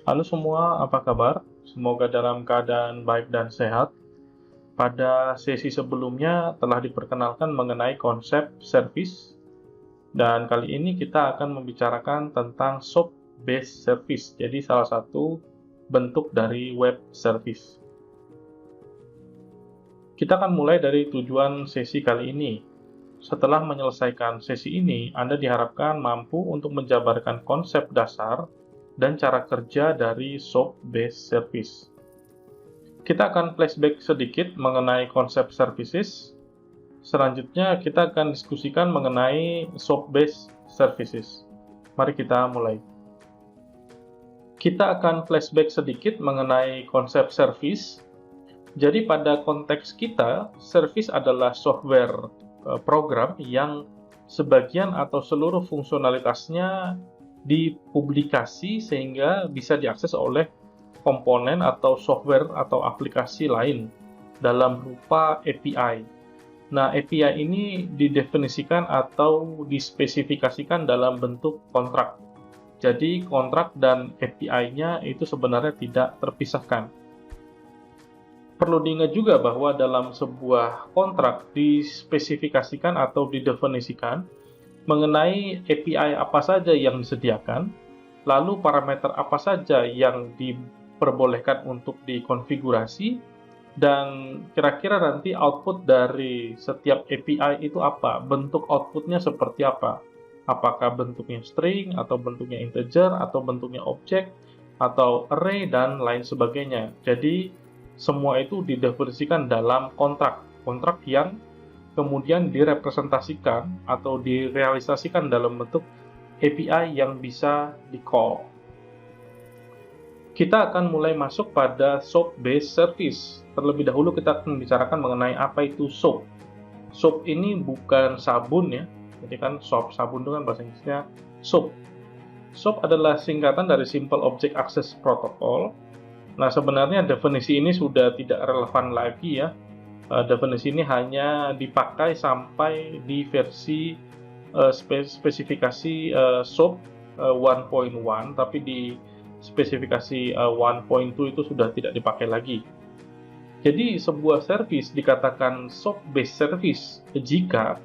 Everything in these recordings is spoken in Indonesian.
Halo semua, apa kabar? Semoga dalam keadaan baik dan sehat. Pada sesi sebelumnya telah diperkenalkan mengenai konsep service, dan kali ini kita akan membicarakan tentang SOAP-based service, jadi salah satu bentuk dari web service. Kita akan mulai dari tujuan sesi kali ini. Setelah menyelesaikan sesi ini, Anda diharapkan mampu untuk menjabarkan konsep dasar dan cara kerja dari SOAP-based service. Kita akan flashback sedikit mengenai konsep services. Selanjutnya, kita akan diskusikan mengenai SOAP-based services. Mari kita mulai. Kita akan flashback sedikit mengenai konsep service. Jadi pada konteks kita, service adalah software program yang sebagian atau seluruh fungsionalitasnya dipublikasi sehingga bisa diakses oleh komponen atau software atau aplikasi lain dalam rupa API. Nah, API ini didefinisikan atau dispesifikasikan dalam bentuk kontrak. Jadi, kontrak dan API-nya itu sebenarnya tidak terpisahkan. Perlu diingat juga bahwa dalam sebuah kontrak dispesifikasikan atau didefinisikan mengenai API apa saja yang disediakan, lalu parameter apa saja yang diperbolehkan untuk dikonfigurasi, dan kira-kira nanti output dari setiap API itu apa, bentuk outputnya seperti apa, apakah bentuknya string, atau bentuknya integer, atau bentuknya objek, atau array, dan lain sebagainya. Jadi, semua itu didefinisikan dalam kontrak yang kemudian direpresentasikan atau direalisasikan dalam bentuk API yang bisa di-call. Kita akan mulai masuk pada SOAP-based service. Terlebih dahulu kita akan membicarakan mengenai apa itu SOAP. SOAP ini bukan sabun ya, jadi kan sabun itu kan bahasa Inggrisnya SOAP. SOAP adalah singkatan dari Simple Object Access Protocol. Nah, sebenarnya definisi ini sudah tidak relevan lagi ya. Definisi ini hanya dipakai sampai di versi spesifikasi SOAP 1.1, tapi di spesifikasi 1.2 itu sudah tidak dipakai lagi. Jadi, sebuah service dikatakan SOAP-based service jika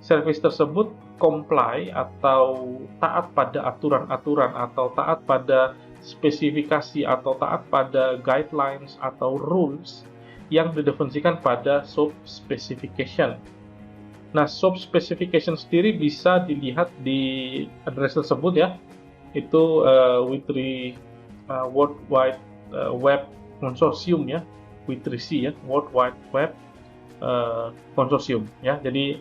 service tersebut comply atau taat pada aturan-aturan atau taat pada spesifikasi atau taat pada guidelines atau rules yang didefinisikan pada SOAP specification. Nah, SOAP specification sendiri bisa dilihat di address tersebut ya, itu World Wide Web Consortium ya, W3C ya, World Wide Web Consortium ya. Jadi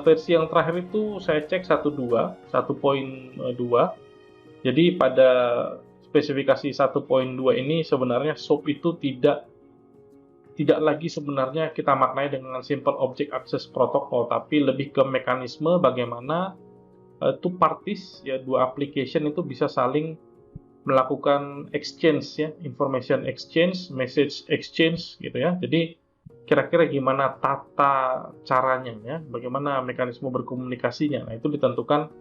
versi yang terakhir itu saya cek 1.2. Jadi pada spesifikasi 1.2 ini sebenarnya SOAP itu tidak lagi sebenarnya kita maknai dengan Simple Object Access Protocol, tapi lebih ke mekanisme bagaimana two parties ya, dua application itu bisa saling melakukan exchange ya, information exchange, message exchange gitu ya. Jadi kira-kira gimana tata caranya ya, bagaimana mekanisme berkomunikasinya. Nah, itu ditentukan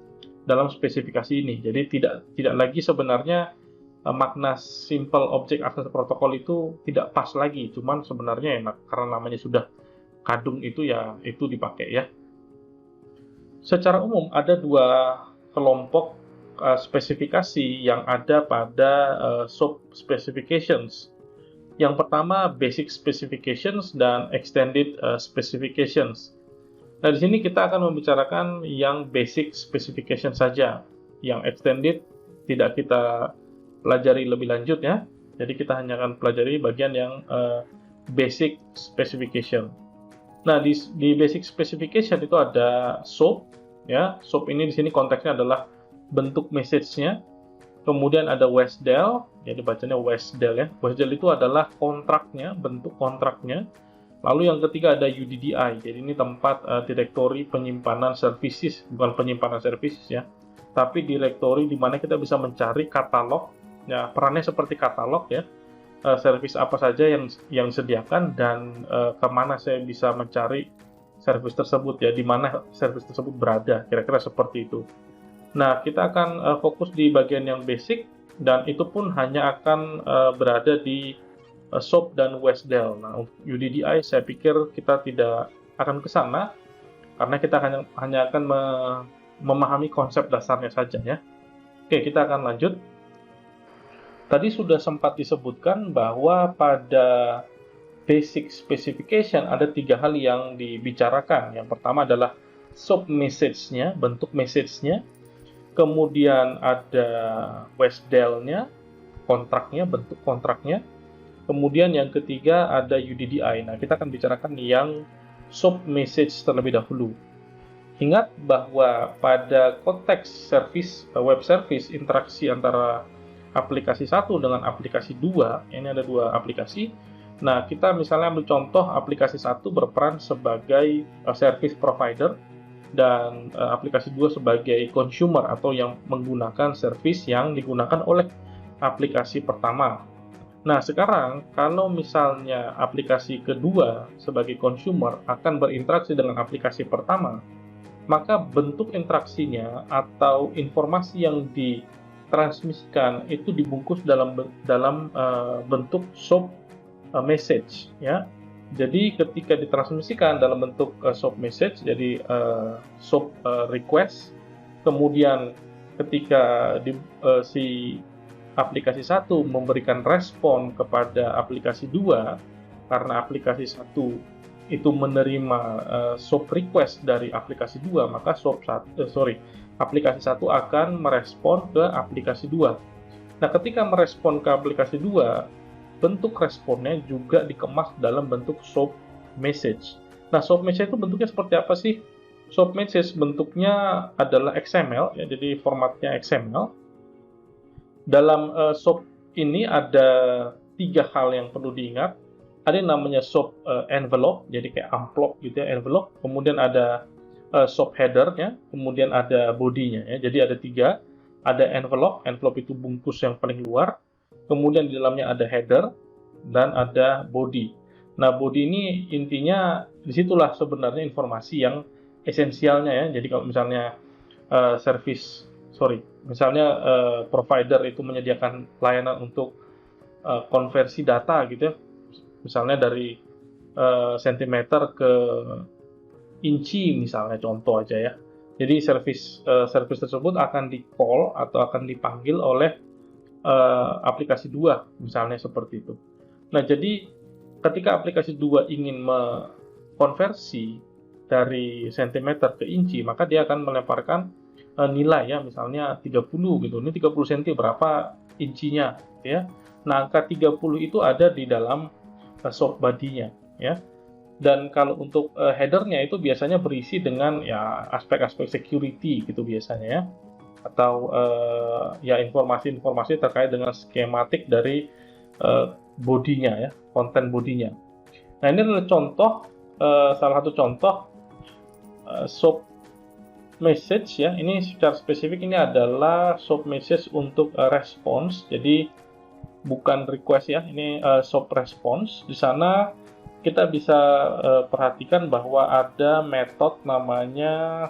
dalam spesifikasi ini. Jadi tidak lagi sebenarnya makna Simple Object Access Protocol itu tidak pas lagi, cuman sebenarnya enak karena namanya sudah kadung itu ya, itu dipakai ya. Secara umum ada dua kelompok spesifikasi yang ada pada SOAP specifications. Yang pertama basic specifications dan extended specifications. Nah, di sini kita akan membicarakan yang basic specification saja. Yang extended tidak kita pelajari lebih lanjut ya. Jadi kita hanya akan pelajari bagian yang basic specification. Nah, di basic specification itu ada SOAP ya. SOAP ini di sini konteksnya adalah bentuk message-nya. Kemudian ada WESDEL, jadi bacanya WESDEL ya. WESDEL itu adalah kontraknya, bentuk kontraknya. Lalu yang ketiga ada UDDI, jadi ini tempat direktori penyimpanan services, bukan penyimpanan services ya, tapi direktori di mana kita bisa mencari katalog. Ya, perannya seperti katalog ya, service apa saja yang disediakan dan kemana saya bisa mencari service tersebut ya, di mana service tersebut berada, kira-kira seperti itu. Nah, kita akan fokus di bagian yang basic. dan itu pun hanya akan berada di SOAP dan WESDEL. Nah, untuk UDDI saya pikir kita tidak akan ke sana, karena kita hanya akan memahami konsep dasarnya saja ya. Oke, kita akan lanjut. Tadi sudah sempat disebutkan bahwa pada basic specification ada 3 hal yang dibicarakan. Yang pertama adalah SOAP message-nya, bentuk message-nya. Kemudian ada WESDEL-nya, kontraknya, bentuk kontraknya. Kemudian yang ketiga ada UDDI. Nah, kita akan bicarakan yang SOAP message terlebih dahulu. Ingat bahwa pada konteks service, web service, interaksi antara aplikasi 1 dengan aplikasi 2, ini ada 2 aplikasi. Nah, kita misalnya ambil contoh aplikasi 1 berperan sebagai service provider, dan aplikasi 2 sebagai consumer atau yang menggunakan service yang digunakan oleh aplikasi pertama. Nah, sekarang kalau misalnya aplikasi kedua sebagai consumer akan berinteraksi dengan aplikasi pertama, maka bentuk interaksinya atau informasi yang ditransmisikan itu dibungkus dalam bentuk SOAP message ya. Jadi ketika ditransmisikan dalam bentuk SOAP message, jadi SOAP request, kemudian ketika si aplikasi 1 memberikan respon kepada aplikasi 2, karena aplikasi 1 itu menerima SOAP request dari aplikasi 2, maka aplikasi 1 akan merespon ke aplikasi 2. Nah, ketika merespon ke aplikasi 2, bentuk responnya juga dikemas dalam bentuk SOAP message. Nah, SOAP message itu bentuknya seperti apa sih? SOAP message bentuknya adalah XML, ya, jadi formatnya XML. Dalam SOAP ini ada 3 hal yang perlu diingat. Ada yang namanya SOAP envelope, jadi kayak amplop gitu ya, envelope. Kemudian ada SOAP header-nya, kemudian ada body-nya ya. Jadi ada 3. Ada envelope itu bungkus yang paling luar. Kemudian di dalamnya ada header dan ada body. Nah, body ini intinya disitulah sebenarnya informasi yang esensialnya ya. Jadi kalau misalnya provider itu menyediakan layanan untuk konversi data gitu ya, misalnya dari sentimeter ke inci misalnya, contoh aja ya. Jadi service tersebut akan di-call atau akan dipanggil oleh aplikasi 2 misalnya seperti itu. Nah, jadi ketika aplikasi 2 ingin mengkonversi dari sentimeter ke inci, maka dia akan melemparkan nilai ya, misalnya 30 gitu. Ini 30 cm berapa incinya gitu ya. Nah, angka 30 itu ada di dalam SOAP body-nya ya. Dan kalau untuk header-nya itu biasanya berisi dengan ya aspek-aspek security gitu biasanya ya, atau ya informasi-informasi terkait dengan skematik dari bodinya ya, konten bodinya. Nah, ini adalah contoh, salah satu contoh SOAP message ya. Ini secara spesifik ini adalah SOAP message untuk response, jadi bukan request ya, ini SOAP response. Di sana kita bisa perhatikan bahwa ada metode namanya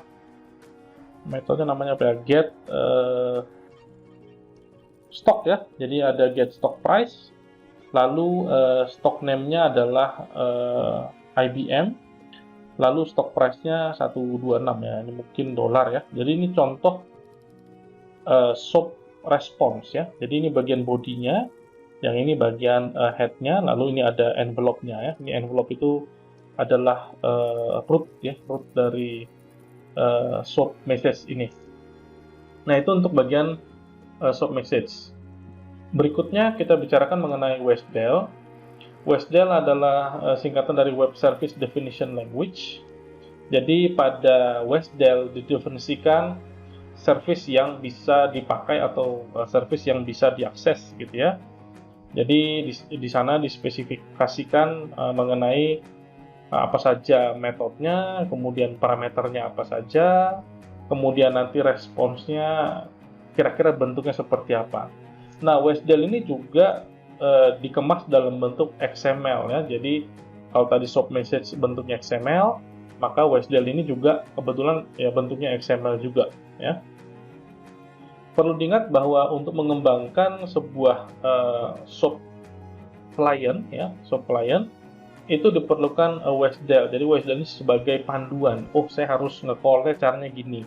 apa ya, get stock ya. Jadi ada get stock price, lalu stock name-nya adalah IBM, lalu stock price-nya 126 ya, ini mungkin dolar ya. Jadi ini contoh SOAP response ya. Jadi ini bagian bodinya, yang ini bagian head-nya, lalu ini ada envelope-nya ya. Ini envelope itu adalah root dari SOAP message ini. Nah, itu untuk bagian SOAP message. Berikutnya kita bicarakan mengenai WESDEL. WESDEL adalah singkatan dari Web Service Definition Language. Jadi pada WESDEL didefinisikan service yang bisa dipakai atau service yang bisa diakses gitu ya. Jadi di sana dispesifikasikan mengenai apa saja metodenya, kemudian parameternya apa saja, kemudian nanti responsnya kira-kira bentuknya seperti apa. Nah, WESDEL ini juga dikemas dalam bentuk XML ya. Jadi kalau tadi SOAP message bentuknya XML, maka WESDEL ini juga kebetulan ya bentuknya XML juga ya. Perlu diingat bahwa untuk mengembangkan sebuah SOAP client, ya, SOAP client, itu diperlukan WSDL. Jadi WSDL ini sebagai panduan. Oh, saya harus nge-call-nya caranya gini.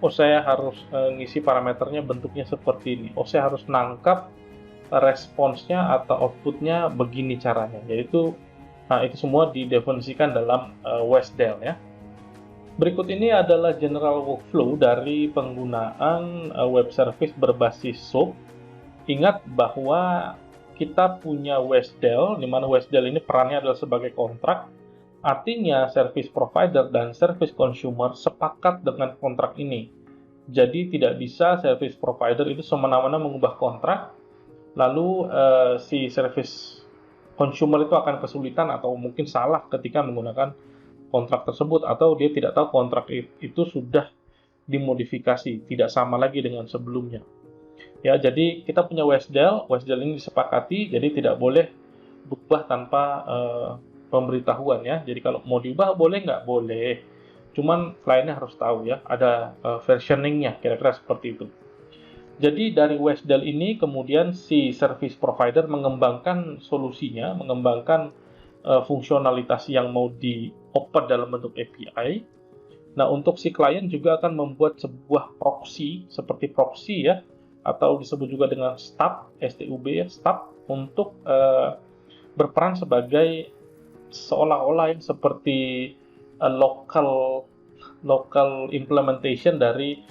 Oh, saya harus ngisi parameternya bentuknya seperti ini. Oh, saya harus nangkap responsnya atau outputnya begini caranya. Yaitu itu semua didefinisikan dalam WSDL, ya. Berikut ini adalah general workflow dari penggunaan web service berbasis SOAP. Ingat bahwa kita punya WSDL, di mana WSDL ini perannya adalah sebagai kontrak. Artinya service provider dan service consumer sepakat dengan kontrak ini. Jadi tidak bisa service provider itu semena-mena mengubah kontrak, lalu si service consumer itu akan kesulitan atau mungkin salah ketika menggunakan kontrak tersebut, atau dia tidak tahu kontrak itu sudah dimodifikasi, tidak sama lagi dengan sebelumnya. Ya, jadi kita punya WSDL ini disepakati, jadi tidak boleh berubah tanpa pemberitahuan, ya. Jadi kalau mau diubah boleh nggak? Boleh. Cuman kliennya harus tahu, ya, ada versioningnya, kira-kira seperti itu. Jadi dari WSDL ini kemudian si service provider mengembangkan solusinya, mengembangkan fungsionalitas yang mau di-open dalam bentuk API. Nah, untuk si klien juga akan membuat sebuah proxy, seperti proxy, ya, atau disebut juga dengan stub, STUB, ya, stub, untuk berperan sebagai seolah-olah yang seperti local implementation dari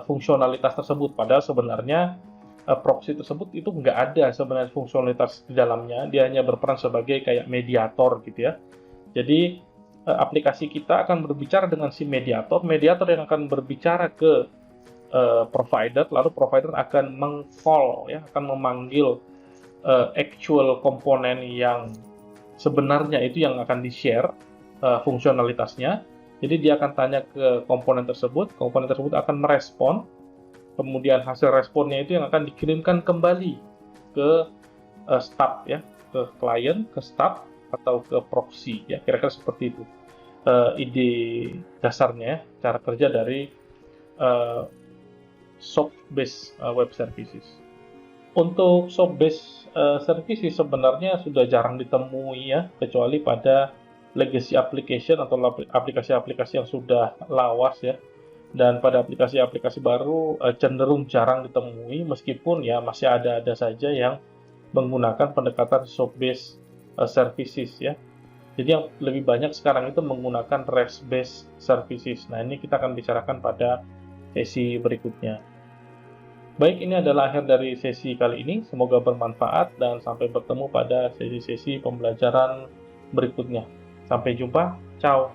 fungsionalitas tersebut. Padahal sebenarnya proxy tersebut itu nggak ada sebenarnya fungsionalitas di dalamnya, dia hanya berperan sebagai kayak mediator gitu, ya. Jadi aplikasi kita akan berbicara dengan si mediator yang akan berbicara ke provider, lalu provider akan meng-call, ya, akan memanggil actual komponen yang sebenarnya itu yang akan di-share fungsionalitasnya. Jadi dia akan tanya ke komponen tersebut akan merespon, kemudian hasil responnya itu yang akan dikirimkan kembali ke stub, ya, ke klien, ke stub, atau ke proxy, ya, kira-kira seperti itu ide dasarnya, ya, cara kerja dari SOAP-based web services. Untuk SOAP-based services sebenarnya sudah jarang ditemui, ya, kecuali pada legacy application atau aplikasi-aplikasi yang sudah lawas, ya. Dan pada aplikasi-aplikasi baru cenderung jarang ditemui, meskipun ya masih ada saja yang menggunakan pendekatan SOAP-based services, ya. Jadi yang lebih banyak sekarang itu menggunakan REST-based services. Nah, ini kita akan bicarakan pada sesi berikutnya. Baik, ini adalah akhir dari sesi kali ini. Semoga bermanfaat dan sampai bertemu pada sesi-sesi pembelajaran berikutnya. Sampai jumpa, ciao.